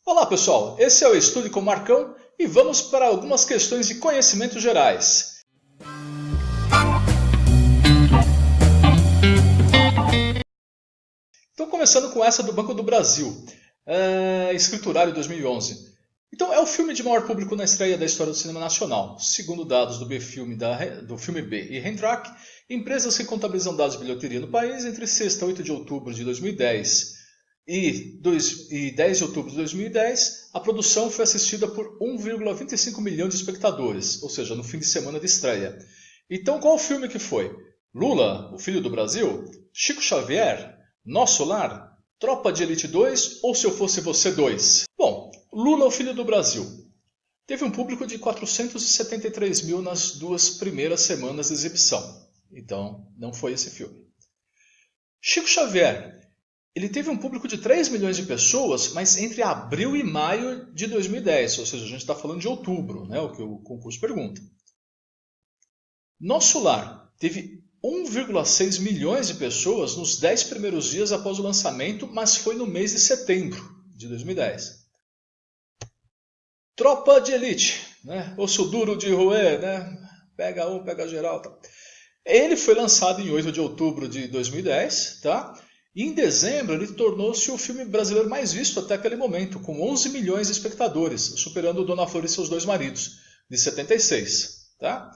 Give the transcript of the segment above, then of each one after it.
Olá pessoal, esse é o Estude com Marcão e vamos para algumas questões de conhecimentos gerais. Então começando com essa do Banco do Brasil, Escriturário 2011. Então é o filme de maior público na estreia da história do cinema nacional. Segundo dados do B-Filme do Filme B e Rentrac, empresas que contabilizam dados de bilheteria no país entre sexta e 8 de outubro de 2010 e 10 de outubro de 2010, a produção foi assistida por 1,25 milhão de espectadores, ou seja, no fim de semana de estreia. Então qual filme que foi? Lula, o Filho do Brasil? Chico Xavier? Nosso Lar? Tropa de Elite 2 ou Se Eu Fosse Você 2? Bom, Lula, o Filho do Brasil. Teve um público de 473 mil nas duas primeiras semanas de exibição. Então, não foi esse filme. Chico Xavier. Ele teve um público de 3 milhões de pessoas, mas entre abril e maio de 2010. Ou seja, a gente está falando de outubro, né, o que o concurso pergunta. Nosso Lar teve 1,6 milhões de pessoas nos 10 primeiros dias após o lançamento, mas foi no mês de setembro de 2010. Tropa de Elite, né? Osso duro de roer, né? Pega um, pega geral. Tá? Ele foi lançado em 8 de outubro de 2010, tá? E em dezembro ele tornou-se o filme brasileiro mais visto até aquele momento, com 11 milhões de espectadores, superando Dona Flor e Seus Dois Maridos, de 76. Tá?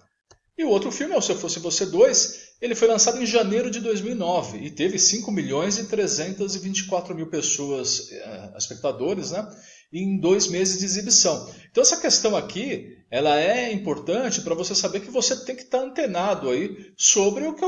E o outro filme, Se Eu Fosse Você 2, ele foi lançado em janeiro de 2009 e teve 5 milhões e 324 mil pessoas, espectadores, né? Em 2 meses de exibição. Então essa questão aqui, ela é importante para você saber que você tem que estar antenado aí sobre o que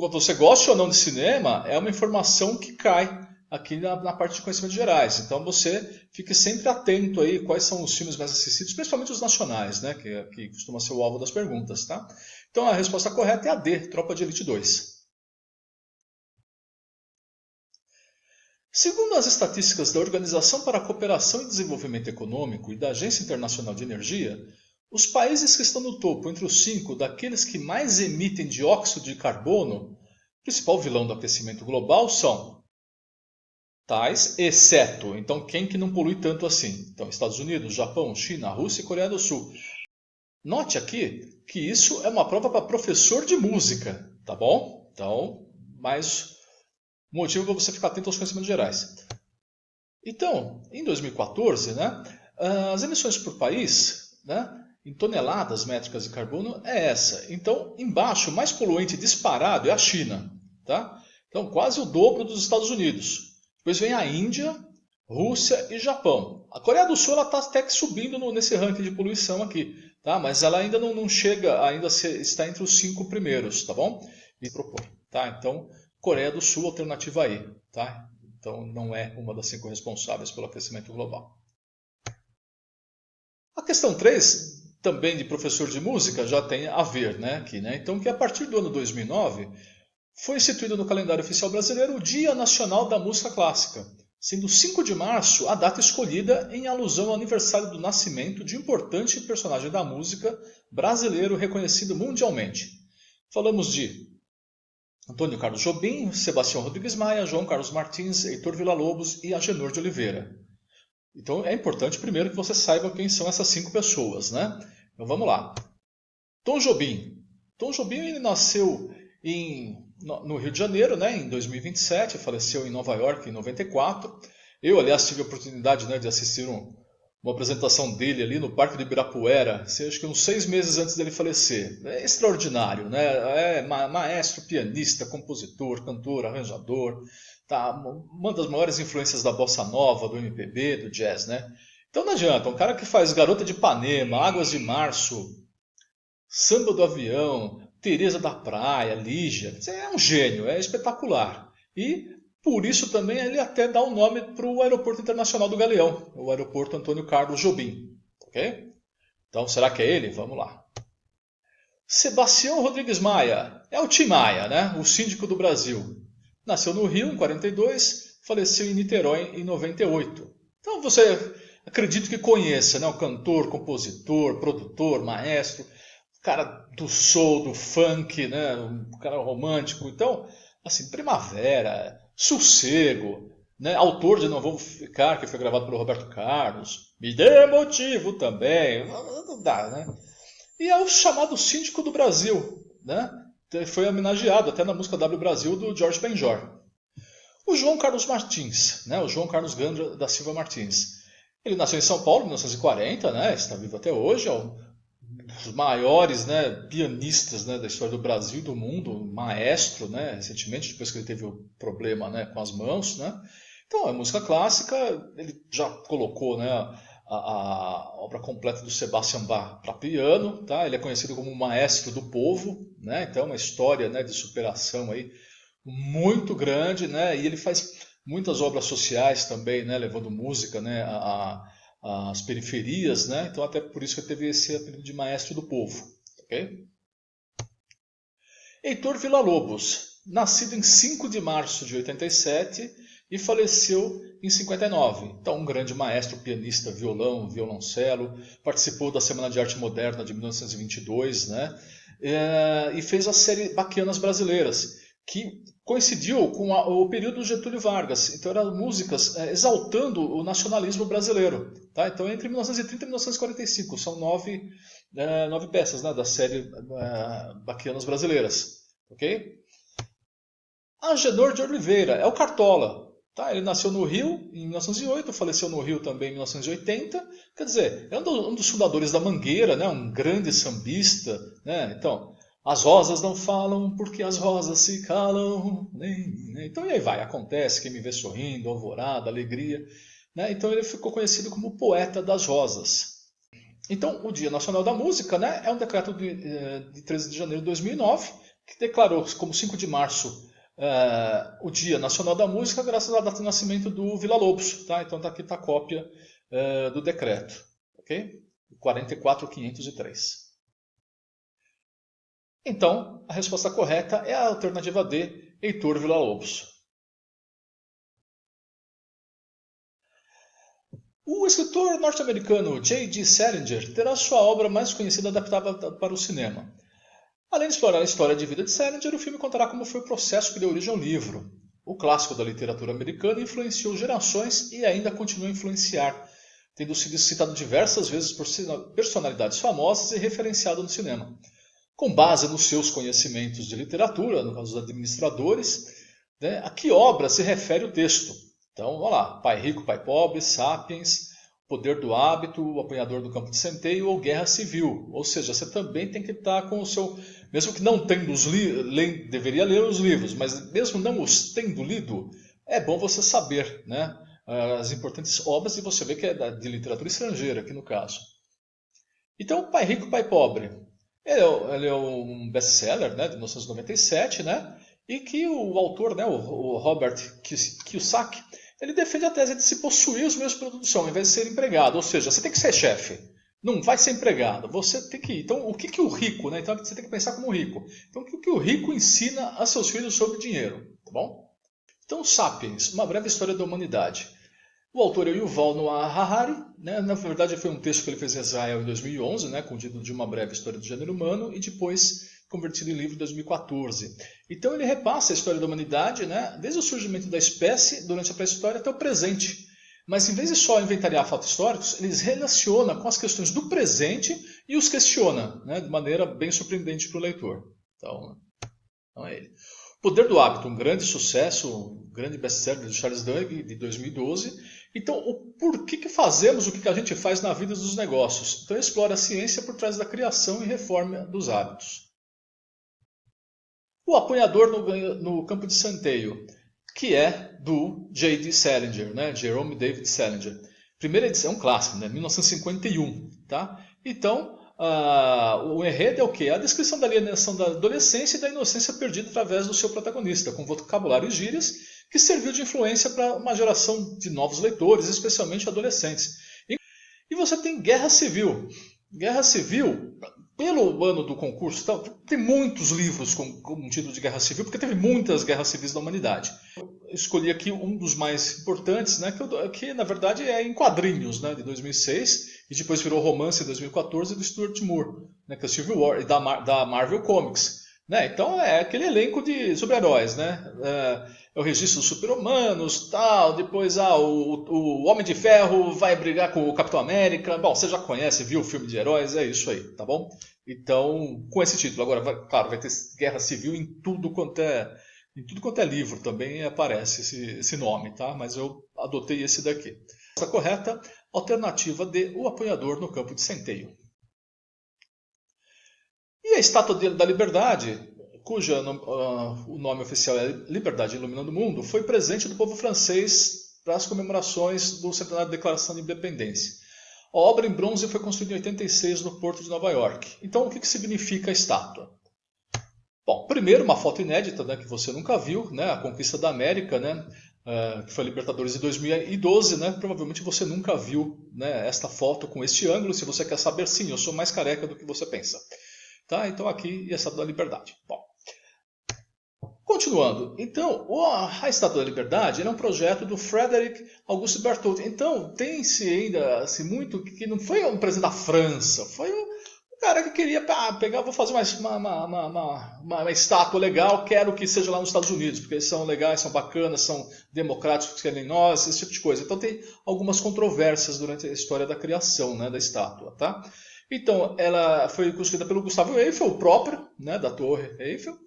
você gosta ou não de cinema, é uma informação que cai aqui na parte de conhecimentos gerais. Então você fique sempre atento aí quais são os filmes mais assistidos, principalmente os nacionais, né, que costuma ser o alvo das perguntas, tá? Então a resposta correta é a D, Tropa de Elite 2. Segundo as estatísticas da Organização para a Cooperação e Desenvolvimento Econômico e da Agência Internacional de Energia, os países que estão no topo entre os 5 daqueles que mais emitem dióxido de carbono, principal vilão do aquecimento global, são tais, exceto, então quem que não polui tanto assim? Então Estados Unidos, Japão, China, Rússia e Coreia do Sul. Note aqui que isso é uma prova para professor de música, tá bom? Então, mais motivo para você ficar atento aos conhecimentos gerais. Então, em 2014, né, as emissões por país, né, em toneladas métricas de carbono, é essa. Então, embaixo, o mais poluente disparado é a China. Tá? Então, quase o dobro dos Estados Unidos. Depois vem a Índia, Rússia e Japão. A Coreia do Sul está até que subindo nesse ranking de poluição aqui. Tá? Mas ela ainda não chega, ainda está entre os 5 primeiros. Tá bom? E propõe. Tá? Então, Coreia do Sul, alternativa aí, tá? Então não é uma das 5 responsáveis pelo aquecimento global. A questão 3, também de professor de música, já tem a ver, né? Aqui, né? Então que a partir do ano 2009 foi instituído no calendário oficial brasileiro o Dia Nacional da Música Clássica, sendo 5 de março a data escolhida em alusão ao aniversário do nascimento de importante personagem da música brasileiro reconhecido mundialmente. Falamos de Antônio Carlos Jobim, Sebastião Rodrigues Maia, João Carlos Martins, Heitor Villa-Lobos e Agenor de Oliveira. Então é importante primeiro que você saiba quem são essas 5 pessoas, né? Então vamos lá. Tom Jobim. Tom Jobim ele nasceu no Rio de Janeiro, né, em 2027, faleceu em Nova York em 94. Eu, aliás, tive a oportunidade, né, de assistir uma apresentação dele ali no Parque do Ibirapuera, acho que uns 6 meses antes dele falecer. É extraordinário, né? É maestro, pianista, compositor, cantor, arranjador, tá? Uma das maiores influências da bossa nova, do MPB, do jazz, né? Então não adianta, um cara que faz Garota de Ipanema, Águas de Março, Samba do Avião, Teresa da Praia, Lígia, é um gênio, é espetacular. E por isso também ele até dá o nome para o Aeroporto Internacional do Galeão, o Aeroporto Antônio Carlos Jobim. Ok? Então, será que é ele? Vamos lá. Sebastião Rodrigues Maia. É o Tim Maia, né? O síndico do Brasil. Nasceu no Rio em 42, faleceu em Niterói em 98. Então você acredito que conheça, né? O cantor, compositor, produtor, maestro, cara do soul, do funk, né? Um cara romântico. Então, assim, Primavera, Sossego, né? Autor de Não Vou Ficar, que foi gravado pelo Roberto Carlos. Me dê motivo também. Não dá, né? E é o chamado Síndico do Brasil, né? Foi homenageado até na música W Brasil do Jorge Benjor. O João Carlos Martins, né? O João Carlos Gandra da Silva Martins. Ele nasceu em São Paulo em 1940, né? Está vivo até hoje, é um dos maiores, né, pianistas, né, da história do Brasil e do mundo, maestro, né, recentemente, depois que ele teve o problema, né, com as mãos, né. Então, a música clássica, ele já colocou, né, a obra completa do Sebastian Bach para piano, tá? Ele é conhecido como o maestro do povo, né? Então, uma história, né, de superação aí muito grande, né? E ele faz muitas obras sociais também, né, levando música, né, às periferias, né? Então até por isso que teve esse apelido de maestro do povo, ok? Heitor Villa-Lobos, nascido em 5 de março de 87 e faleceu em 59. Então um grande maestro, pianista, violão, violoncelo, participou da Semana de Arte Moderna de 1922, né? E fez a série Baquianas Brasileiras, que coincidiu com o período do Getúlio Vargas. Então eram músicas exaltando o nacionalismo brasileiro. Tá? Então entre 1930 e 1945 são nove peças, né, da série Baquianas Brasileiras. Okay? Agenor de Oliveira é o Cartola. Tá? Ele nasceu no Rio em 1908, faleceu no Rio também em 1980. Quer dizer, é um dos fundadores da Mangueira, né, um grande sambista. Né? Então, as rosas não falam porque as rosas se calam. Então, e aí vai, acontece, quem me vê sorrindo, alvorada, alegria. Né? Então, ele ficou conhecido como o poeta das rosas. Então, o Dia Nacional da Música, né, é um decreto de 13 de janeiro de 2009, que declarou como 5 de março o Dia Nacional da Música, graças à data de nascimento do Villa-Lobos. Tá? Então, aqui está a cópia do decreto. Okay? 44.503. Então, a resposta correta é a alternativa D, Heitor Villa-Lobos. O escritor norte-americano J.D. Salinger terá sua obra mais conhecida adaptada para o cinema. Além de explorar a história de vida de Salinger, o filme contará como foi o processo que deu origem ao livro. O clássico da literatura americana influenciou gerações e ainda continua a influenciar, tendo sido citado diversas vezes por personalidades famosas e referenciado no cinema. Com base nos seus conhecimentos de literatura, no caso dos administradores, né, a que obra se refere o texto? Então, vamos lá. Pai Rico, Pai Pobre, Sapiens, Poder do Hábito, O Apanhador do Campo de Centeio ou Guerra Civil. Ou seja, você também tem que estar com o seu... Mesmo que não tendo deveria ler os livros, mas mesmo não os tendo lido, é bom você saber, né, as importantes obras, e você vê que é de literatura estrangeira, aqui no caso. Então, Pai Rico, Pai Pobre. Ele é um best-seller, né, de 1997, né, e que o autor, né, o Robert Kiyosaki, ele defende a tese de se possuir os meios de produção, ao invés de ser empregado. Ou seja, você tem que ser chefe, não vai ser empregado. Você tem que ir. Então, o que o rico, né? Então, você tem que pensar como rico. Então, o que o rico ensina a seus filhos sobre dinheiro, tá bom? Então, Sapiens, uma breve história da humanidade. O autor é o Yuval Noah Harari, né? Na verdade foi um texto que ele fez em Israel em 2011, né? Com o título de Uma Breve História do Gênero Humano, e depois convertido em livro em 2014. Então ele repassa a história da humanidade, né? Desde o surgimento da espécie, durante a pré-história, até o presente. Mas em vez de só inventariar fatos históricos, eles relaciona com as questões do presente e os questiona, né? De maneira bem surpreendente para o leitor. Então é ele. Poder do Hábito, um grande sucesso, um grande best-seller de Charles Duhigg, de 2012. Então, o porquê que fazemos o que a gente faz na vida dos negócios? Então, ele explora a ciência por trás da criação e reforma dos hábitos. O Apanhador no Campo de Centeio, que é do J.D. Salinger, né? Jerome David Salinger. Primeira edição, um clássico, né? 1951. Tá? Então, o enredo é o quê? A descrição da alienação da adolescência e da inocência perdida através do seu protagonista, com vocabulário e gírias, que serviu de influência para uma geração de novos leitores, especialmente adolescentes. E você tem Guerra Civil. Guerra Civil, pelo ano do concurso, tem muitos livros com o título de Guerra Civil, porque teve muitas guerras civis da humanidade. Eu escolhi aqui um dos mais importantes, né, que na verdade é em quadrinhos, né, de 2006, e depois virou romance em 2014 do Stuart Moore, né, que é Civil War, e da Marvel Comics, Né? Então é aquele elenco de super-heróis, né? É o registro dos super-humanos, tal, depois o Homem de Ferro vai brigar com o Capitão América. Bom, você já conhece, viu o filme de heróis, é isso aí, tá bom? Então, com esse título. Agora, claro, vai ter guerra civil em tudo quanto é livro também aparece esse nome, tá? Mas eu adotei esse daqui. A correta alternativa D, o apanhador no campo de centeio. E a Estátua da Liberdade, o nome oficial é Liberdade Iluminando o Mundo, foi presente do povo francês para as comemorações do centenário da Declaração de Independência. A obra em bronze foi construída em 86 no Porto de Nova York. Então, o que significa a estátua? Bom, primeiro, uma foto inédita, né, que você nunca viu, né, a conquista da América, né, que foi a Libertadores de 2012, né, provavelmente você nunca viu, né, esta foto com este ângulo. Se você quer saber, sim, eu sou mais careca do que você pensa. Tá? Então aqui a Estátua da Liberdade. Bom, continuando. Então, a Estátua da Liberdade é um projeto do Frederic Auguste Berthoud. Então, tem-se ainda assim, muito que não foi um presidente da França, foi um cara que queria pegar, vou fazer uma estátua legal, quero que seja lá nos Estados Unidos, porque eles são legais, são bacanas, são democráticos, querem nós, esse tipo de coisa. Então tem algumas controvérsias durante a história da criação, né, da estátua, tá? Então, ela foi construída pelo Gustavo Eiffel, o próprio, né, da Torre Eiffel.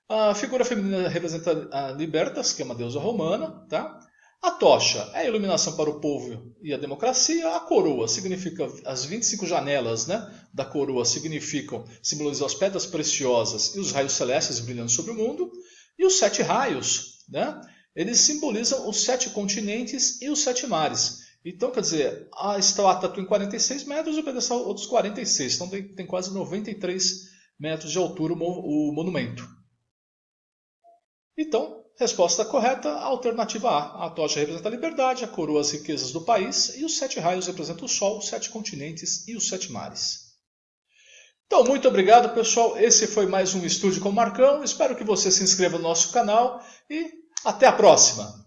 A figura feminina representa a Libertas, que é uma deusa romana. Tá? A tocha é a iluminação para o povo e a democracia. A coroa significa, as 25 janelas, né, da coroa simbolizam as pedras preciosas e os raios celestes brilhando sobre o mundo. E os 7 raios, né, eles simbolizam os 7 continentes e os 7 mares. Então, quer dizer, a estátua tem 46 metros e o pedestal outros 46. Então tem quase 93 metros de altura o monumento. Então, resposta correta, a alternativa A. A tocha representa a liberdade, a coroa as riquezas do país e os 7 raios representam o sol, os 7 continentes e os 7 mares. Então, muito obrigado, pessoal. Esse foi mais um Estude com o Marcão. Espero que você se inscreva no nosso canal e até a próxima.